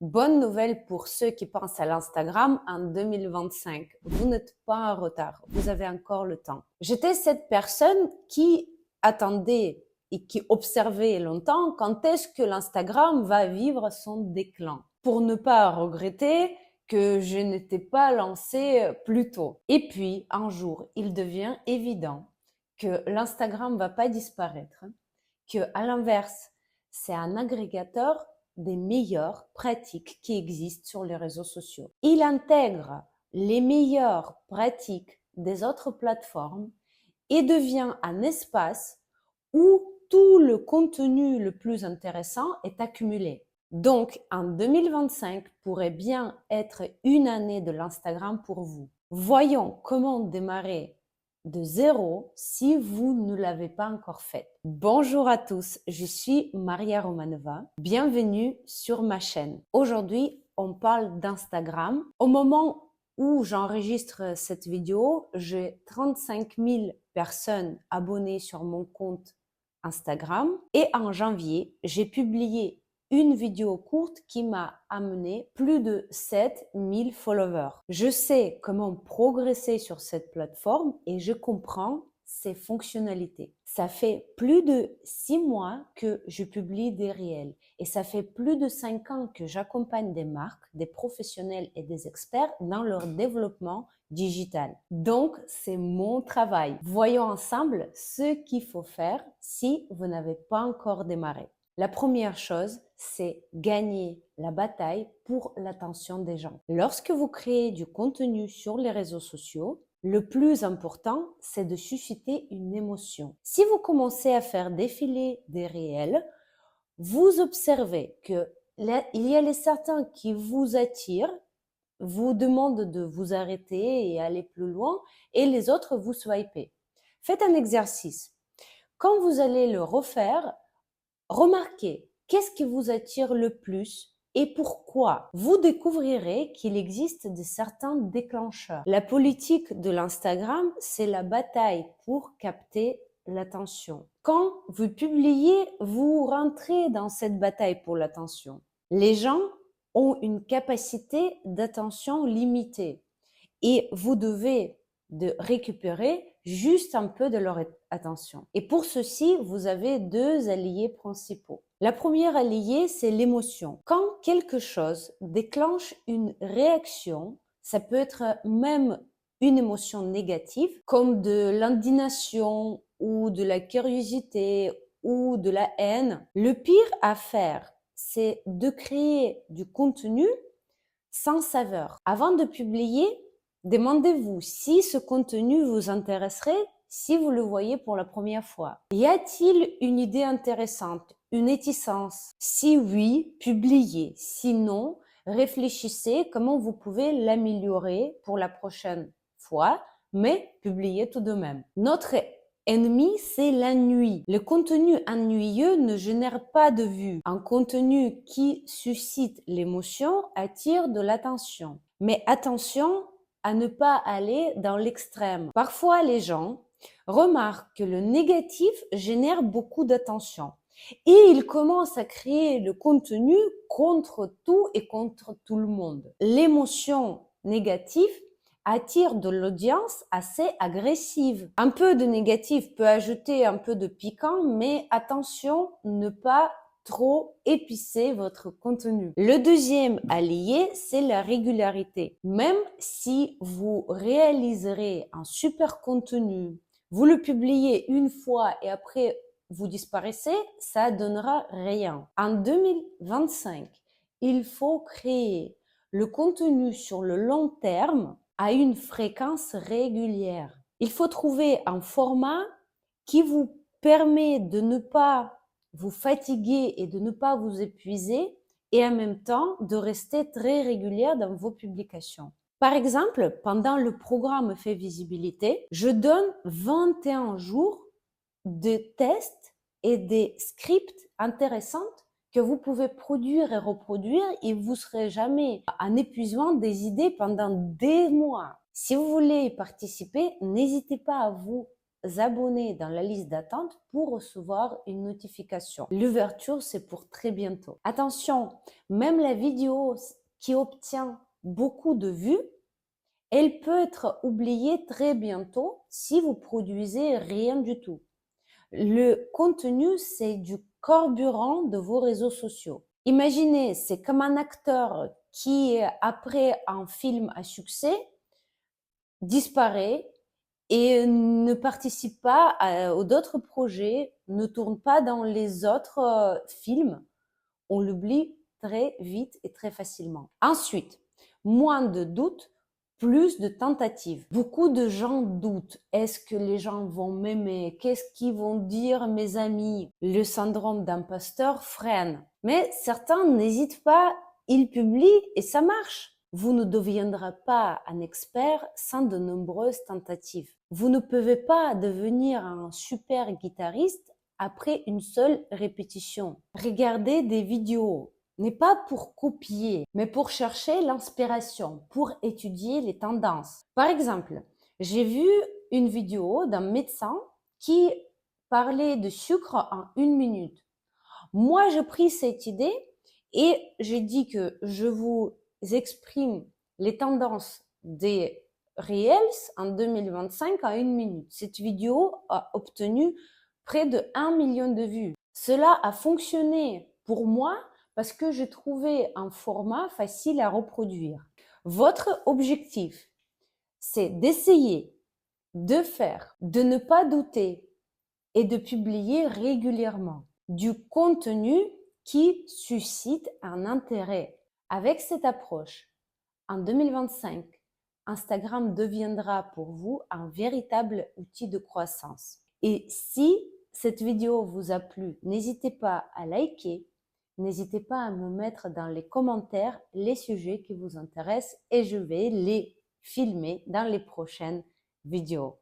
Bonne nouvelle pour ceux qui pensent à l'Instagram en 2025. Vous n'êtes pas en retard. Vous avez encore le temps. J'étais cette personne qui attendait et qui observait longtemps quand est-ce que l'Instagram va vivre son déclin pour ne pas regretter que je n'étais pas lancée plus tôt. Et puis, un jour, il devient évident que l'Instagram va pas disparaître, que à l'inverse, c'est un agrégateur des meilleures pratiques qui existent sur les réseaux sociaux. Il intègre les meilleures pratiques des autres plateformes et devient un espace où tout le contenu le plus intéressant est accumulé. Donc, en 2025 pourrait bien être une année de l'Instagram pour vous. Voyons comment démarrer de zéro si vous ne l'avez pas encore fait. Bonjour à tous, je suis Maria Romanova. Bienvenue sur ma chaîne. Aujourd'hui, on parle d'Instagram. Au moment où j'enregistre cette vidéo, j'ai 35 000 personnes abonnées sur mon compte Instagram et en janvier, j'ai publié une vidéo courte qui m'a amené plus de 7000 followers. Je sais comment progresser sur cette plateforme et je comprends ses fonctionnalités. Ça fait plus de 6 mois que je publie des réels et ça fait plus de 5 ans que j'accompagne des marques, des professionnels et des experts dans leur développement digital. Donc, c'est mon travail. Voyons ensemble ce qu'il faut faire si vous n'avez pas encore démarré. La première chose, c'est gagner la bataille pour l'attention des gens. Lorsque vous créez du contenu sur les réseaux sociaux, le plus important, c'est de susciter une émotion. Si vous commencez à faire défiler des réels, vous observez que il y a les certains qui vous attirent, vous demandent de vous arrêter et aller plus loin, et les autres vous swipez. Faites un exercice. Quand vous allez le refaire, remarquez qu'est-ce qui vous attire le plus et pourquoi. Vous découvrirez qu'il existe certains déclencheurs. La politique de l'Instagram, c'est la bataille pour capter l'attention. Quand vous publiez, vous rentrez dans cette bataille pour l'attention. Les gens ont une capacité d'attention limitée et vous devez récupérer juste un peu de leur attention. Et pour ceci, vous avez deux alliés principaux. La première alliée, c'est l'émotion. Quand quelque chose déclenche une réaction, ça peut être même une émotion négative, comme de l'indignation ou de la curiosité ou de la haine. Le pire à faire, c'est de créer du contenu sans saveur. Avant de publier, demandez-vous si ce contenu vous intéresserait si vous le voyez pour la première fois. Y a-t-il une idée intéressante, une réticence? Si oui, publiez. Sinon, réfléchissez comment vous pouvez l'améliorer pour la prochaine fois, mais publiez tout de même. Notre ennemi, c'est la nuit. Le contenu ennuyeux ne génère pas de vues. Un contenu qui suscite l'émotion attire de l'attention. Mais attention à ne pas aller dans l'extrême. Parfois, les gens remarquent que le négatif génère beaucoup d'attention et ils commencent à créer le contenu contre tout et contre tout le monde. L'émotion négative attire de l'audience assez agressive. Un peu de négatif peut ajouter un peu de piquant, mais attention, ne pas trop épicer votre contenu. Le deuxième allié, c'est la régularité. Même si vous réaliserez un super contenu, vous le publiez une fois et après vous disparaissez, ça donnera rien. En 2025, il faut créer le contenu sur le long terme à une fréquence régulière. Il faut trouver un format qui vous permet de ne pas vous fatiguer et de ne pas vous épuiser et en même temps de rester très régulière dans vos publications. Par exemple, pendant le programme Fait Visibilité, je donne 21 jours de tests et des scripts intéressants que vous pouvez produire et reproduire et vous serez jamais en épuisement des idées pendant des mois. Si vous voulez y participer, n'hésitez pas à vous abonner dans la liste d'attente pour recevoir une notification. L'ouverture, c'est pour très bientôt. Attention, même la vidéo qui obtient beaucoup de vues, elle peut être oubliée très bientôt si vous produisez rien du tout. Le contenu, c'est du carburant de vos réseaux sociaux. Imaginez, c'est comme un acteur qui, après un film à succès, disparaît et ne participe pas aux d'autres projets, ne tourne pas dans les autres films. On l'oublie très vite et très facilement. Ensuite, moins de doutes, plus de tentatives. Beaucoup de gens doutent. Est-ce que les gens vont m'aimer? Qu'est-ce qu'ils vont dire mes amis? Le syndrome d'imposteur freine. Mais certains n'hésitent pas, ils publient et ça marche. Vous ne deviendrez pas un expert sans de nombreuses tentatives. Vous ne pouvez pas devenir un super guitariste après une seule répétition. Regardez des vidéos n'est pas pour copier, mais pour chercher l'inspiration, pour étudier les tendances. Par exemple, j'ai vu une vidéo d'un médecin qui parlait de sucre en 1 minute. Moi, j'ai pris cette idée et j'ai dit que je vous exprime les tendances des Reels en 2025 en 1 minute. Cette vidéo a obtenu près de 1 million de vues. Cela a fonctionné pour moi parce que j'ai trouvé un format facile à reproduire. Votre objectif, c'est d'essayer, de faire, de ne pas douter et de publier régulièrement du contenu qui suscite un intérêt. Avec cette approche, en 2025, Instagram deviendra pour vous un véritable outil de croissance. Et si cette vidéo vous a plu, n'hésitez pas à liker, n'hésitez pas à me mettre dans les commentaires les sujets qui vous intéressent et je vais les filmer dans les prochaines vidéos.